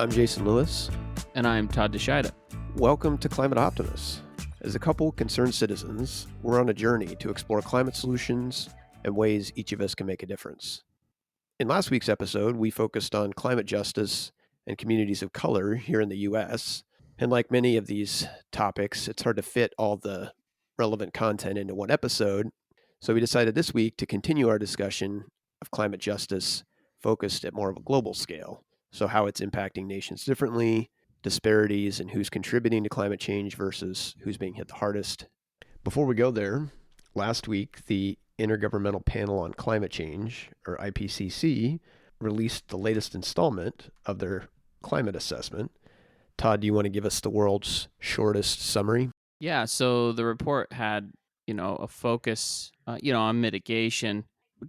I'm Jason Lewis. And I'm Todd DeShida. Welcome to Climate Optimists. As a couple concerned citizens, we're on a journey to explore climate solutions and ways each of us can make a difference. In last week's episode, we focused on climate justice and communities of color here in the U.S. And like many of these topics, it's hard to fit all the relevant content into one episode. So we decided this week to continue our discussion of climate justice focused at more of a global scale. So how it's impacting nations differently, disparities in who's contributing to climate change versus who's being hit the hardest. Before we go there, last week, the Intergovernmental Panel on Climate Change, or IPCC, released the latest installment of their climate assessment. Todd, do you want to give us the world's shortest summary? Yeah, so the report had, a focus, on mitigation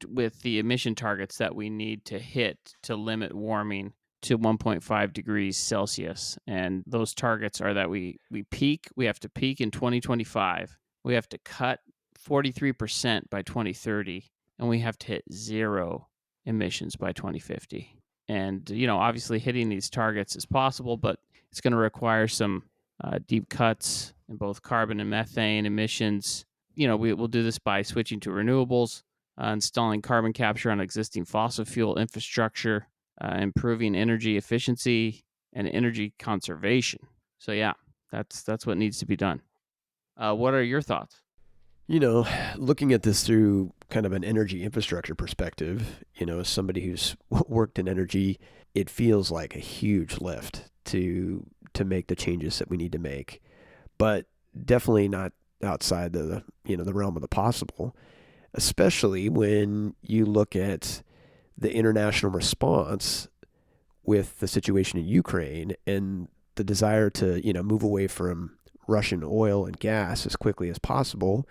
with the emission targets that we need to hit to limit warming to 1.5 degrees Celsius. And those targets are that we have to peak in 2025. We have to cut 43% by 2030, and we have to hit zero emissions by 2050. And, obviously hitting these targets is possible, but it's going to require some deep cuts in both carbon and methane emissions. We'll do this by switching to renewables, installing carbon capture on existing fossil fuel infrastructure, improving energy efficiency and energy conservation. So yeah, that's what needs to be done. What are your thoughts? Looking at this through kind of an energy infrastructure perspective, as somebody who's worked in energy, it feels like a huge lift to make the changes that we need to make, but definitely not outside the realm of the possible, especially when you look at the international response with the situation in Ukraine and the desire to, move away from Russian oil and gas as quickly as possible.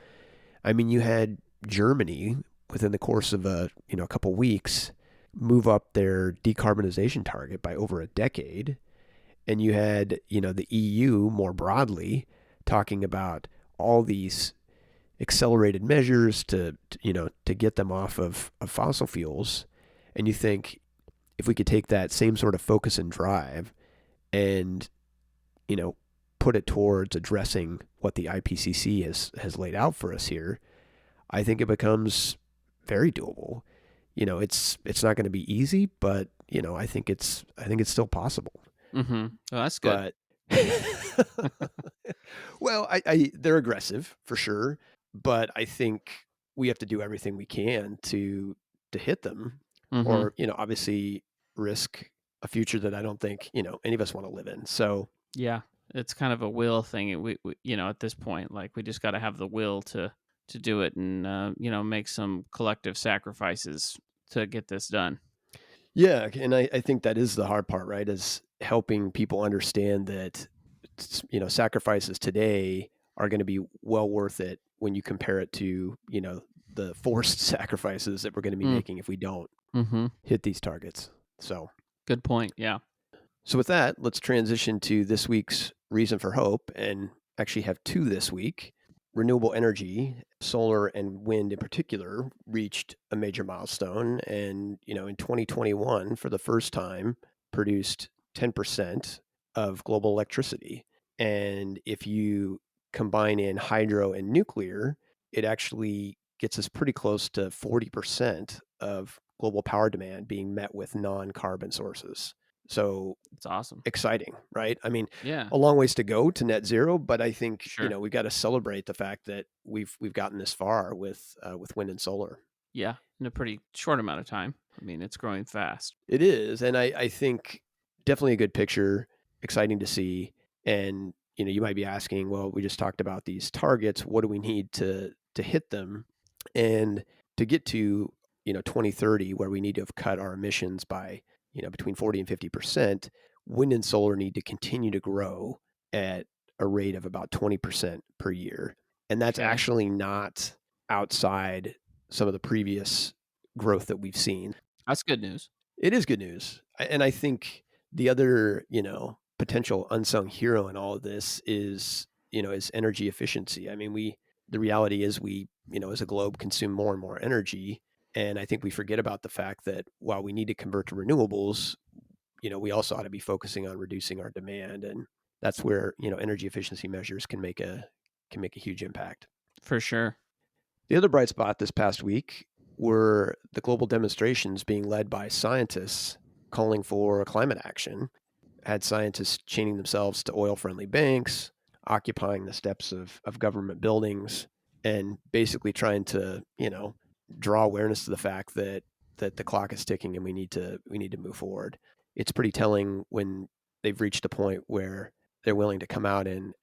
I mean, you had Germany within the course of a couple weeks move up their decarbonization target by over a decade. And you had, the EU more broadly talking about all these accelerated measures to get them off of fossil fuels. And you think if we could take that same sort of focus and drive and, put it towards addressing what the IPCC has laid out for us here, I think it becomes very doable. It's not going to be easy, but I think it's still possible. Mm-hmm. Oh, that's good. But well, they're aggressive for sure, but I think we have to do everything we can to hit them, or obviously risk a future that I don't think any of us want to live in. So yeah, it's kind of a will thing. We at this point, like we just got to have the will to do it, and make some collective sacrifices to get this done. Yeah, and I think that is the hard part, right? Is helping people understand that sacrifices today are going to be well worth it when you compare it to the forced sacrifices that we're going to be making if we don't hit these targets. So good point. Yeah. So with that, let's transition to this week's reason for hope, and actually have two this week. Renewable energy, solar and wind in particular, reached a major milestone, and in 2021, for the first time, produced 10% of global electricity. And if you combine in hydro and nuclear, it actually gets us pretty close to 40% of global power demand being met with non-carbon sources. So it's awesome. Exciting, right? I mean, yeah, a long ways to go to net zero, but I think sure. We've got to celebrate the fact that we've gotten this far with wind and solar. Yeah, in a pretty short amount of time. I mean, it's growing fast. It is, and I think definitely a good picture, exciting to see. And you might be asking, well, we just talked about these targets. What do we need to hit them, and to get to 2030, where we need to have cut our emissions by between 40 and 50%, wind and solar need to continue to grow at a rate of about 20% per year. And that's actually not outside some of the previous growth that we've seen. That's good news. It is good news. And I think the other, potential unsung hero in all of this is energy efficiency. I mean, the reality is we, as a globe, consume more and more energy. And I think we forget about the fact that while we need to convert to renewables, we also ought to be focusing on reducing our demand, and that's where energy efficiency measures can make a huge impact. For sure. The other bright spot this past week were the global demonstrations being led by scientists calling for climate action. Had scientists chaining themselves to oil-friendly banks, occupying the steps of government buildings, and basically trying to, draw awareness to the fact that the clock is ticking and we need to move forward. It's pretty telling when they've reached a point where they're willing to come out and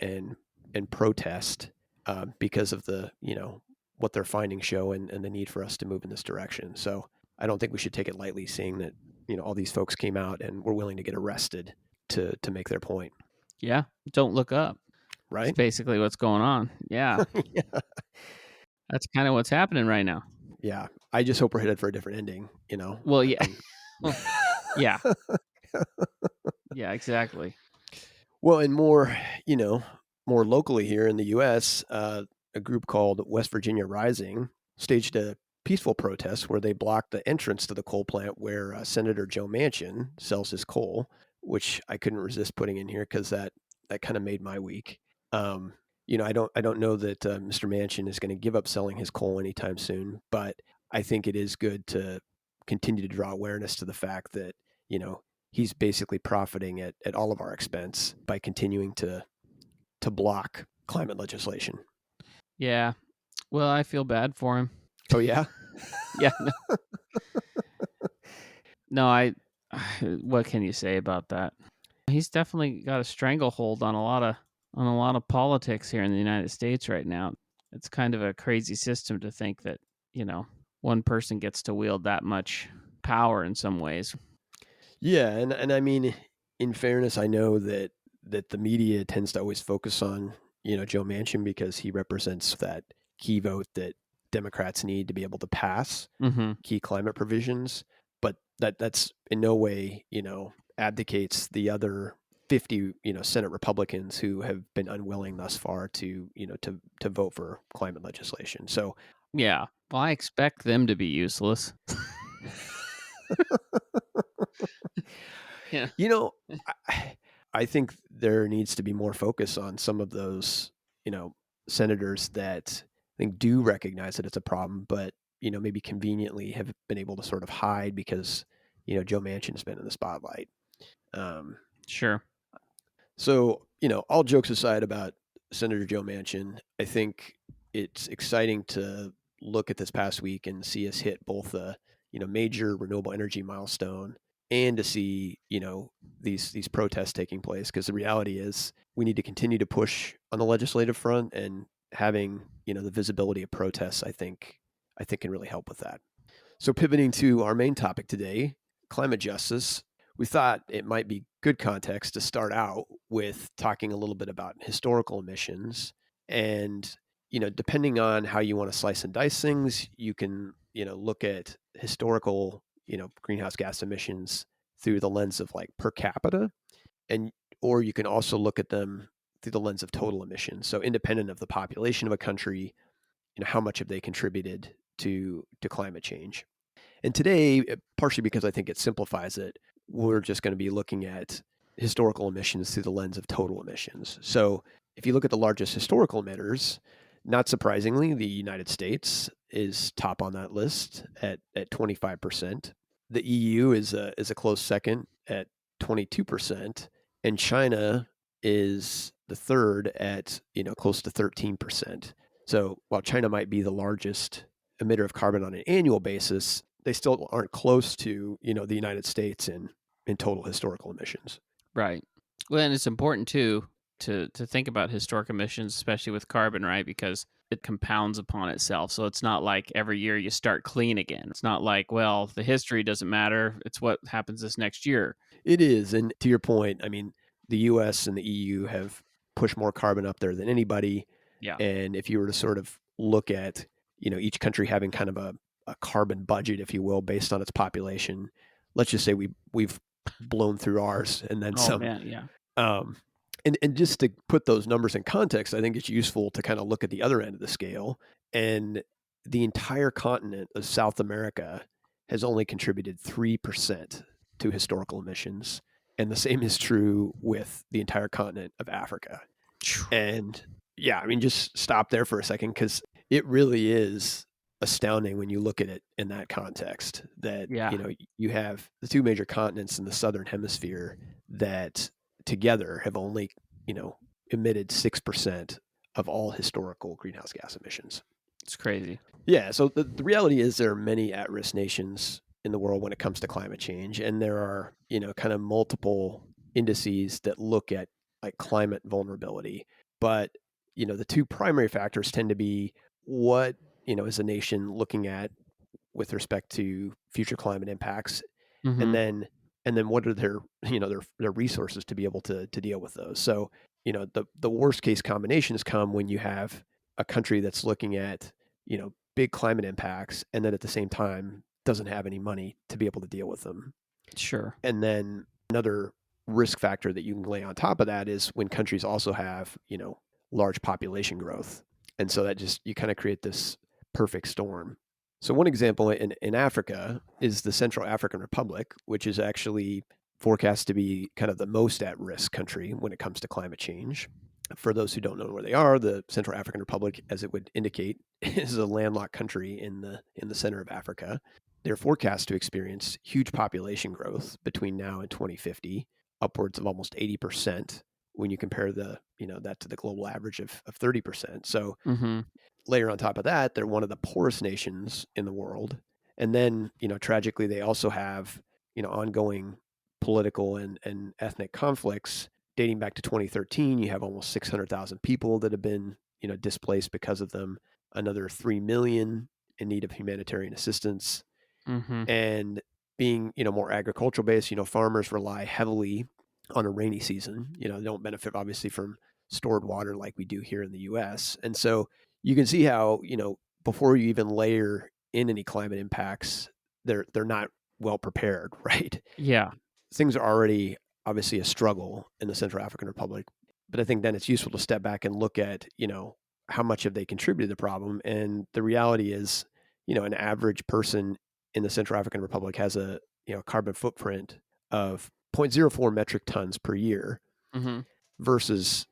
protest because of the what their findings show and the need for us to move in this direction. So I don't think we should take it lightly, seeing that all these folks came out and were willing to get arrested to make their point, Yeah. Don't look up. It's right? basically what's going on. Yeah. Yeah. That's kind of what's happening right now. Yeah. I just hope we're headed for a different ending. Well, yeah. Um, Yeah. Yeah, exactly. well, and more locally here in the U.S., a group called West Virginia Rising staged a peaceful protest where they blocked the entrance to the coal plant where Senator Joe Manchin sells his coal, which I couldn't resist putting in here because that kind of made my week. Um, I don't know that Mr. Manchin is going to give up selling his coal anytime soon, but I think it is good to continue to draw awareness to the fact that he's basically profiting at all of our expense by continuing to block climate legislation. Yeah. Well, I feel bad for him. Oh yeah. Yeah. No, no, I what can you say about that? He's definitely got a stranglehold on a lot of politics here in the United States right now. It's kind of a crazy system to think that, one person gets to wield that much power in some ways. Yeah, and I mean, in fairness, I know that the media tends to always focus on Joe Manchin because he represents that key vote that Democrats need to be able to pass Mm-hmm. key climate provisions, but that's in no way abdicates the other 50 Senate Republicans who have been unwilling thus far to to vote for climate legislation. So Yeah. Well, I expect them to be useless. Yeah. You know, I think there needs to be more focus on some of those, senators that I think do recognize that it's a problem, but maybe conveniently have been able to sort of hide because Joe Manchin's been in the spotlight. Um, Sure. so all jokes aside about Senator Joe Manchin, I think it's exciting to look at this past week and see us hit both a major renewable energy milestone and to see these protests taking place, because the reality is we need to continue to push on the legislative front, and having the visibility of protests I think can really help with that. So pivoting to our main topic today, climate justice, we thought it might be good context to start out with talking a little bit about historical emissions. And depending on how you want to slice and dice things, you can look at historical greenhouse gas emissions through the lens of like per capita, and or you can also look at them through the lens of total emissions. So independent of the population of a country, how much have they contributed to climate change. And today, partially because I think it simplifies it, we're just going to be looking at historical emissions through the lens of total emissions. So if you look at the largest historical emitters, not surprisingly, the United States is top on that list at 25%. The EU is a close second at 22%, and China is the third at close to 13%. So while China might be the largest emitter of carbon on an annual basis, they still aren't close to the United States in total historical emissions. Right. Well, and it's important too to think about historic emissions, especially with carbon, right? Because it compounds upon itself. So it's not like every year you start clean again. It's not like, well, the history doesn't matter. It's what happens this next year. It is, and to your point, I mean, the U.S. and the EU have pushed more carbon up there than anybody. Yeah. And if you were to sort of look at each country having kind of a carbon budget, if you will, based on its population, let's just say we've blown through ours and then Oh some. man, yeah. Um, and just to put those numbers in context, I think it's useful to kind of look at the other end of the scale. And the entire continent of South America has only contributed 3% to historical emissions. And the same is true with the entire continent of Africa. And yeah, I mean, just stop there for a second, because it really is astounding when you look at it in that context, that, Yeah, you have the two major continents in the southern hemisphere that together have only, emitted 6% of all historical greenhouse gas emissions. it's crazy. Yeah, so the reality is there are many at-risk nations in the world when it comes to climate change, and there are, kind of multiple indices that look at like climate vulnerability. But, the two primary factors tend to be what, is a nation looking at with respect to future climate impacts, and Mm-hmm. then what are their, their resources to be able to deal with those. So, the worst case combinations come when you have a country that's looking at, big climate impacts, and then at the same time doesn't have any money to be able to deal with them. Sure. And then another risk factor that you can lay on top of that is when countries also have, large population growth. And so that just, you kind of create this perfect storm. So one example in Africa is the Central African Republic, which is actually forecast to be kind of the most at-risk country when it comes to climate change. For those who don't know where they are, the Central African Republic, as it would indicate, is a landlocked country in the center of Africa. They're forecast to experience huge population growth between now and 2050, upwards of almost 80% when you compare that to the global average of 30%. So Mm-hmm. layer on top of that, they're one of the poorest nations in the world. And then, tragically, they also have, ongoing political and ethnic conflicts dating back to 2013. You have almost 600,000 people that have been, displaced because of them, another 3 million in need of humanitarian assistance. Mm-hmm. And being, more agricultural based, farmers rely heavily on a rainy season. They don't benefit obviously from stored water like we do here in the US. And so you can see how, before you even layer in any climate impacts, they're not well prepared, right? Yeah. Things are already obviously a struggle in the Central African Republic. But I think then it's useful to step back and look at, how much have they contributed to the problem. And the reality is, an average person in the Central African Republic has a, carbon footprint of zero point zero 0.04 metric tons per year Mm-hmm. versus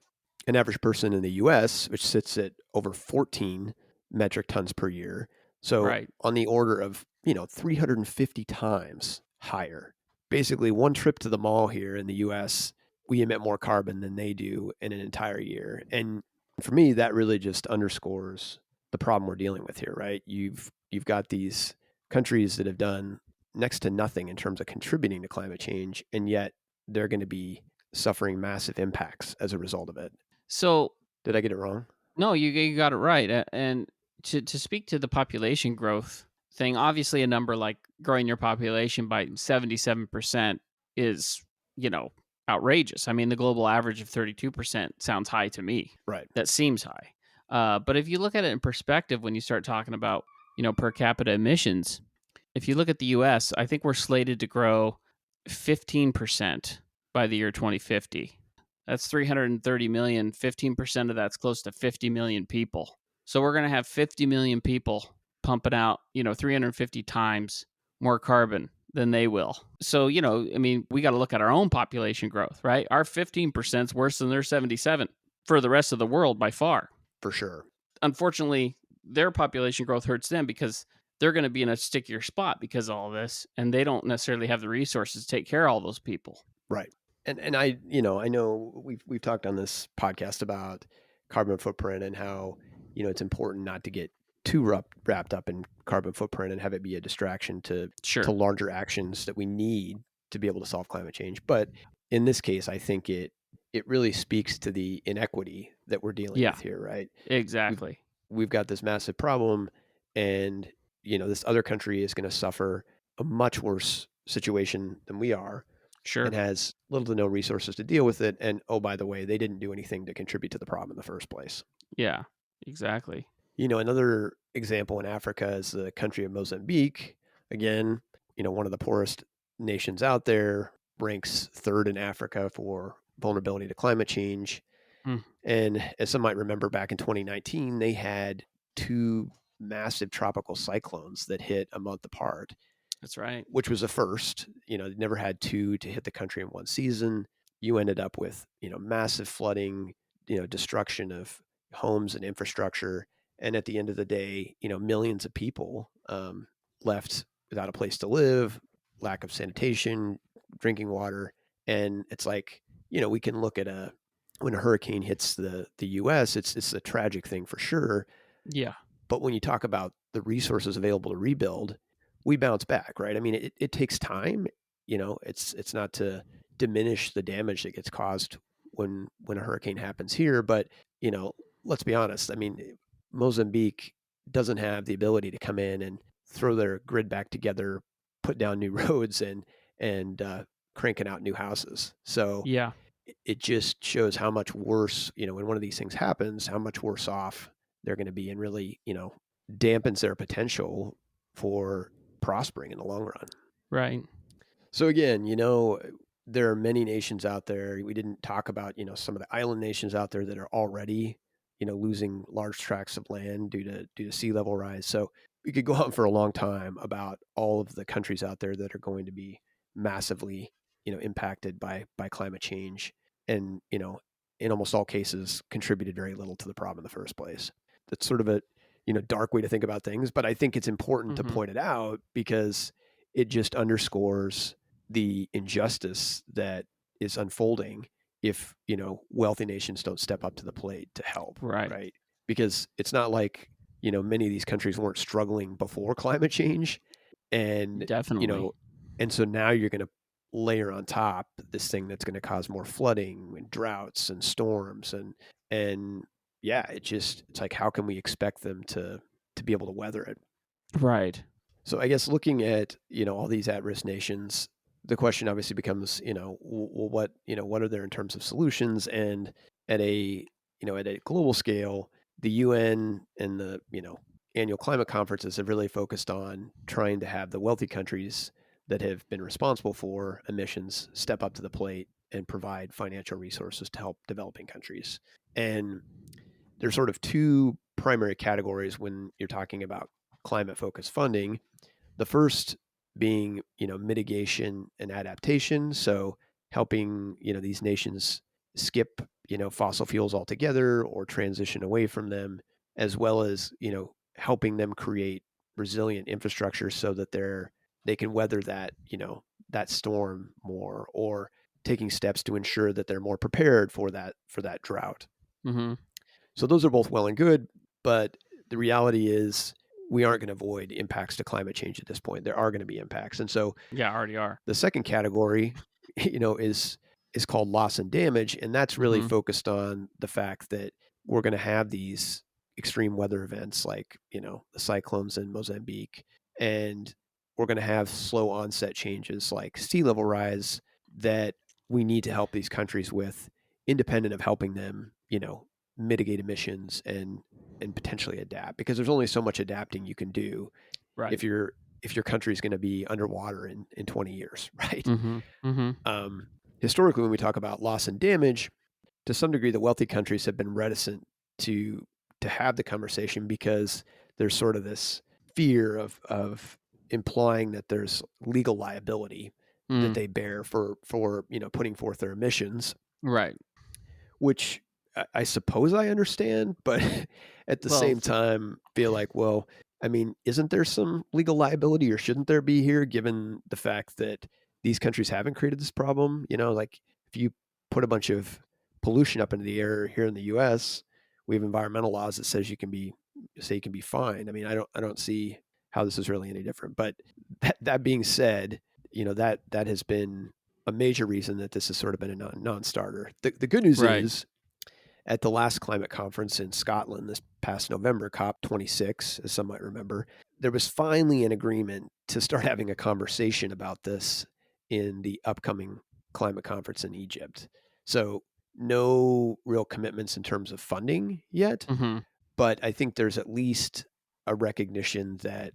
an average person in the US, which sits at over 14 metric tons per year. So Right. on the order of, 350 times higher. Basically, one trip to the mall here in the US, we emit more carbon than they do in an entire year. And for me, that really just underscores the problem we're dealing with here, right? You've got these countries that have done next to nothing in terms of contributing to climate change, and yet they're going to be suffering massive impacts as a result of it. So Did I get it wrong? no, you got it right. And to speak to the population growth thing, obviously a number like growing your population by 77% is, you know, outrageous. I mean, the global average of 32% sounds high to me. Right. That seems high. But if you look at it in perspective, when you start talking about, per capita emissions, if you look at the US, I think we're slated to grow 15% by the year 2050. That's 330 million. 15% of that's close to 50 million people. So we're going to have 50 million people pumping out, 350 times more carbon than they will. So, I mean, we got to look at our own population growth, right? Our 15% is worse than their 77 for the rest of the world by far. For sure. Unfortunately, their population growth hurts them because they're going to be in a stickier spot because of all this, and they don't necessarily have the resources to take care of all those people. Right. And I know we've talked on this podcast about carbon footprint and how, it's important not to get too wrapped up in carbon footprint and have it be a distraction to Sure. larger actions that we need to be able to solve climate change. But in this case, I think it really speaks to the inequity that we're dealing Yeah, with here, right? We've exactly. we've got this massive problem, and this other country is going to suffer a much worse situation than we are, and Sure. has little to no resources to deal with it. And oh, by the way, they didn't do anything to contribute to the problem in the first place. Yeah, exactly. Another example in Africa is the country of Mozambique. Again, one of the poorest nations out there, ranks third in Africa for vulnerability to climate change. Mm. And as some might remember, back in 2019, they had two massive tropical cyclones that hit a month apart. That's right. which was a first. Never had two to hit the country in one season. You ended up with, massive flooding, destruction of homes and infrastructure. And at the end of the day, millions of people left without a place to live, lack of sanitation, drinking water. And it's like, we can look at when a hurricane hits the US, it's a tragic thing for sure. Yeah. But when you talk about the resources available to rebuild, we bounce back, right? I mean, it takes time. It's not to diminish the damage that gets caused when a hurricane happens here, but let's be honest. I mean, Mozambique doesn't have the ability to come in and throw their grid back together, put down new roads, and cranking out new houses. So Yeah. it just shows how much worse, when one of these things happens, how much worse off they're going to be, and really, dampens their potential for prospering in the long run. Right. So again, there are many nations out there. We didn't talk about, some of the island nations out there that are already, losing large tracts of land due to sea level rise. So we could go on for a long time about all of the countries out there that are going to be massively, impacted by climate change, and in almost all cases contributed very little to the problem in the first place. That's sort of a dark way to think about things, but I think it's important to Mm-hmm. point it out because it just underscores the injustice that is unfolding if wealthy nations don't step up to the plate to help, Right. right? Because it's not like many of these countries weren't struggling before climate change, and you Definitely. know and so now you're going to layer on top this thing that's going to cause more flooding and droughts and storms, and yeah, it's like, how can we expect them to be able to weather it? Right. So I guess looking at all these at-risk nations, the question obviously becomes well, what are there in terms of solutions? And at a global scale, the UN and the annual climate conferences have really focused on trying to have the wealthy countries that have been responsible for emissions step up to the plate and provide financial resources to help developing countries. And there's sort of two primary categories when you're talking about climate focused funding. The first being, mitigation and adaptation. So helping, these nations skip, fossil fuels altogether or transition away from them, as well as, helping them create resilient infrastructure so that they can weather that storm more, or taking steps to ensure that they're more prepared for that drought. Mm-hmm. So those are both well and good, but the reality is we aren't going to avoid impacts to climate change at this point. There are going to be impacts. And so Yeah, already are. the second category, is called loss and damage, and that's really Mm-hmm. focused on the fact that we're going to have these extreme weather events like, the cyclones in Mozambique, and we're going to have slow onset changes like sea level rise that we need to help these countries with, independent of helping them, mitigate emissions and potentially adapt, because there's only so much adapting you can do Right. if your country is going to be underwater in 20 years, right? Mm-hmm. Mm-hmm. Um, Historically, when we talk about loss and damage, to some degree, the wealthy countries have been reticent to to have the conversation because there's sort of this fear of implying that there's legal liability that Mm. they bear for putting forth their emissions, Right. which I suppose I understand, but at the Well, same time, feel like, well, I mean, isn't there some legal liability, or shouldn't there be here, given the fact that these countries haven't created this problem? Like, if you put a bunch of pollution up into the air here in the U.S., we have environmental laws that says you can be fined. I mean, I don't see how this is really any different. But that being said, that has been a major reason that this has sort of been a non-starter. The good news right. is, at the last climate conference in Scotland this past November, COP26, as some might remember, there was finally an agreement to start having a conversation about this in the upcoming climate conference in Egypt. So, no real commitments in terms of funding yet, Mm-hmm. but I think there's at least a recognition that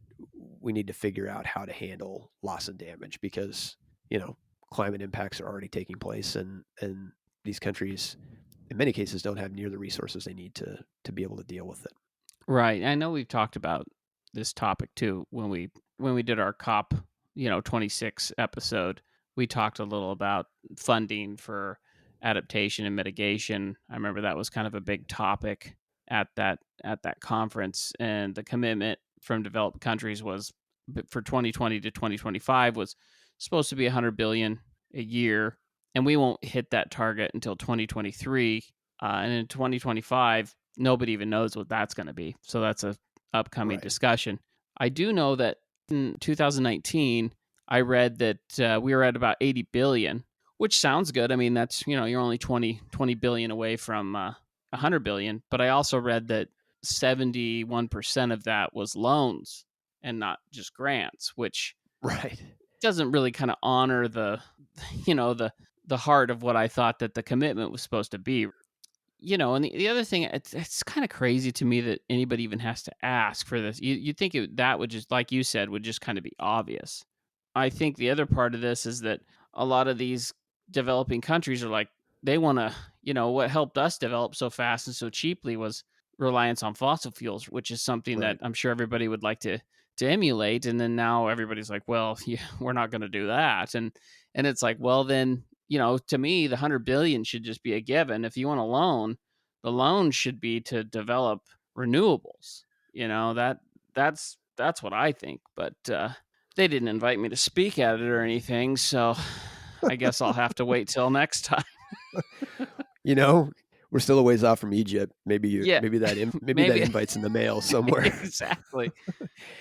we need to figure out how to handle loss and damage, because, climate impacts are already taking place, and these countries in many cases don't have near the resources they need to be able to deal with it. Right. I know we've talked about this topic too when we did our COP, 26 episode, we talked a little about funding for adaptation and mitigation. I remember that was kind of a big topic at that conference, and the commitment from developed countries was for 2020 to 2025 was supposed to be 100 billion a year, and we won't hit that target until 2023. And in 2025, nobody even knows what that's going to be. So that's a upcoming Right. discussion. I do know that in 2019, I read that we were at about 80 billion, which sounds good. I mean, that's, you're only 20 billion away from 100 billion. But I also read that 71% of that was loans and not just grants, which Right. doesn't really kind of honor you know, the heart of what I thought that the commitment was supposed to be. And the other thing, it's kind of crazy to me that anybody even has to ask for this. You'd think that would just, like you said, would just kind of be obvious. I think the other part of this is that a lot of these developing countries are like, they want to, what helped us develop so fast and so cheaply was reliance on fossil fuels, which is something that Right. I'm sure everybody would like to emulate. And then now everybody's like, well, yeah, we're not going to do that. And it's like, well, then, to me, the 100 billion should just be a given. If you want a loan, the loan should be to develop renewables. That's what I think. But they didn't invite me to speak at it or anything, so I guess I'll have to wait till next time. You know, we're still a ways off from Egypt. Yeah, Maybe that maybe invite's in the mail somewhere. exactly.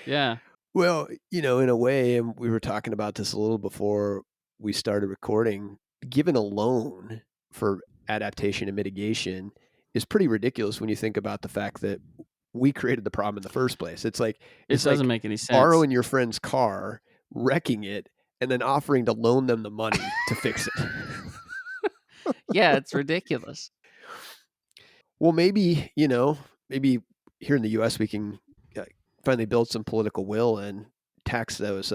Yeah. Well, in a way, and we were talking about this a little before we started recording, given a loan for adaptation and mitigation is pretty ridiculous when you think about the fact that we created the problem in the first place. It's like It it's doesn't like make any sense. borrowing your friend's car, wrecking it, and then offering to loan them the money to fix it. Yeah, it's ridiculous. Well, maybe here in the U.S. we can uh, finally build some political will and tax those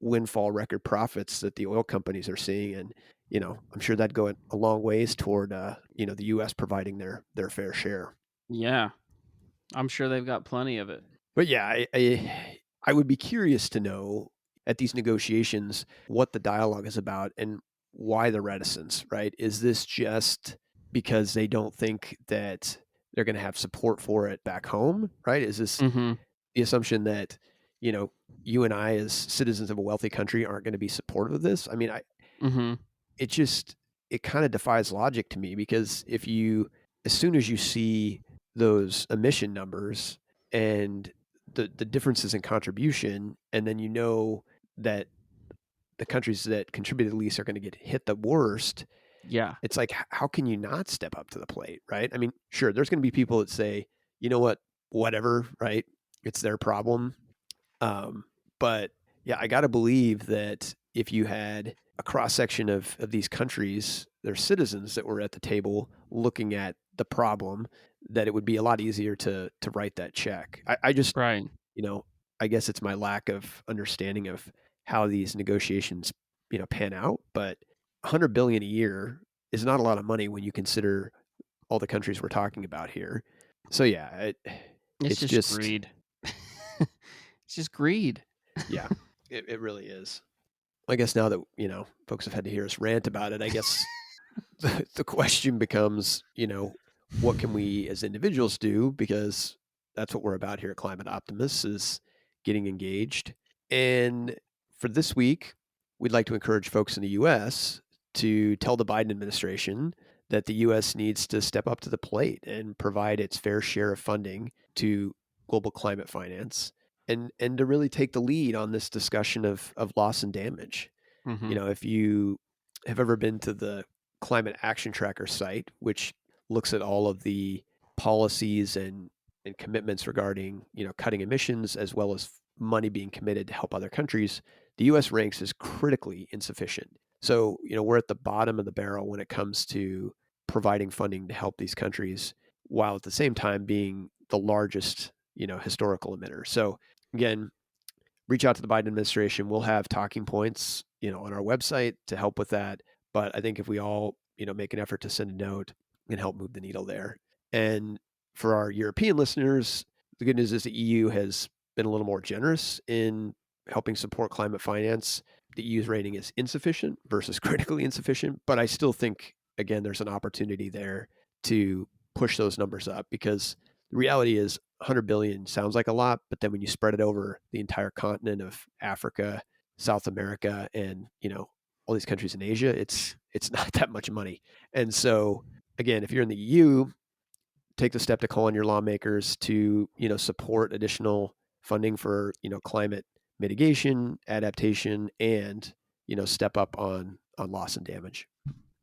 windfall record profits that the oil companies are seeing, and I'm sure that'd go a long ways toward the U.S. providing their fair share. Yeah, I'm sure they've got plenty of it. But yeah, I would be curious to know at these negotiations what the dialogue is about and why the reticence. Right? Is this just because they don't think that they're going to have support for it back home? Right? Is this Mhm. the assumption that you know you and I, as citizens of a wealthy country, aren't going to be supportive of this? I mean, Mhm. it just it kind of defies logic to me because as soon as you see those emission numbers and the differences in contribution, and then that the countries that contributed least are going to get hit the worst, Yeah. it's like, how can you not step up to the plate, right? I mean, sure, there's going to be people that say, you know what, whatever, right? It's their problem. Um, but yeah, I got to believe that if you had a cross section of these countries, their citizens that were at the table looking at the problem, that it would be a lot easier to write that check. I just, Right. you know, I guess it's my lack of understanding of how these negotiations, pan out. But 100 billion a year is not a lot of money when you consider all the countries we're talking about here. So yeah, It's it's just just greed. It's just greed. yeah, it really is. I guess now that folks have had to hear us rant about it, I guess the question becomes, what can we as individuals do? Because that's what we're about here at Climate Optimists, is getting engaged. And for this week, we'd like to encourage folks in the U.S. to tell the Biden administration that the U.S. needs to step up to the plate and provide its fair share of funding to global climate finance, and to really take the lead on this discussion of loss and damage. Mhm. If you have ever been to the Climate Action Tracker site, which looks at all of the policies and commitments regarding, cutting emissions, as well as money being committed to help other countries, the US ranks as critically insufficient. So, we're at the bottom of the barrel when it comes to providing funding to help these countries, while at the same time being the largest, historical emitter. So again, reach out to the Biden administration. We'll have talking points, on our website to help with that. But I think if we all, make an effort to send a note and help move the needle there. And for our European listeners, the good news is the EU has been a little more generous in helping support climate finance, the EU's rating is insufficient versus critically insufficient. But I still think, again, there's an opportunity there to push those numbers up, because the reality is 100 billion sounds like a lot, but then when you spread it over the entire continent of Africa, South America, and all these countries in Asia, it's not that much money. And so again, if you're in the EU, take the step to call on your lawmakers to support additional funding for climate mitigation, adaptation, and step up on loss and damage.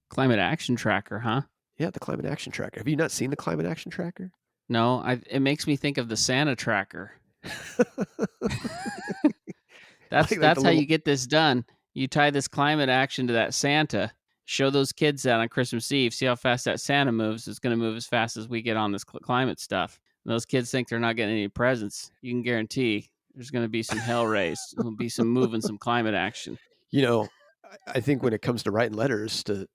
Climate action tracker, huh? Yeah, the climate action tracker. Have you not seen the climate action tracker? No, it makes me think of the Santa tracker. like That's the how little you get this done. You tie this climate action to that Santa. Show those kids that on Christmas Eve. See how fast that Santa moves. It's going to move as fast as we get on this climate stuff. And those kids think they're not getting any presents. You can guarantee there's going to be some hell raised. There'll be some moving, some climate action. I think when it comes to writing letters to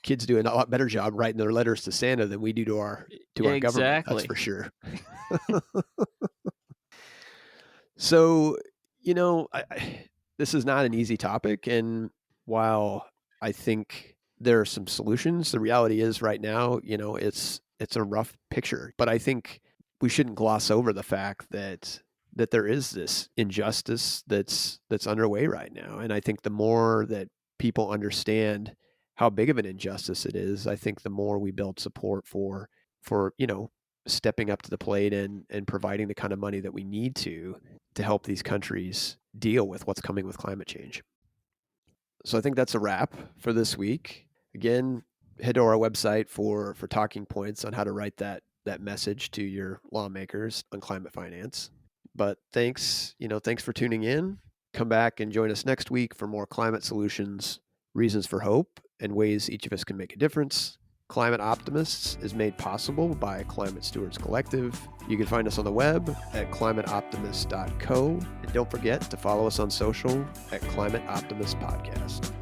kids, do a lot better job writing their letters to Santa than we do to our government. That's for sure. So, this is not an easy topic. And while I think there are some solutions, the reality is right now, it's a rough picture. But I think we shouldn't gloss over the fact that there is this injustice that's underway right now. And I think the more that people understand how big of an injustice it is, I think the more we build support for stepping up to the plate and providing the kind of money that we need to help these countries deal with what's coming with climate change. So I think that's a wrap for this week. Again, head to our website for talking points on how to write that message to your lawmakers on climate finance. But thanks for tuning in. Come back and join us next week for more climate solutions, reasons for hope, and ways each of us can make a difference. Climate Optimists is made possible by Climate Stewards Collective. You can find us on the web at climateoptimist.co. And don't forget to follow us on social at Climate Optimist Podcast.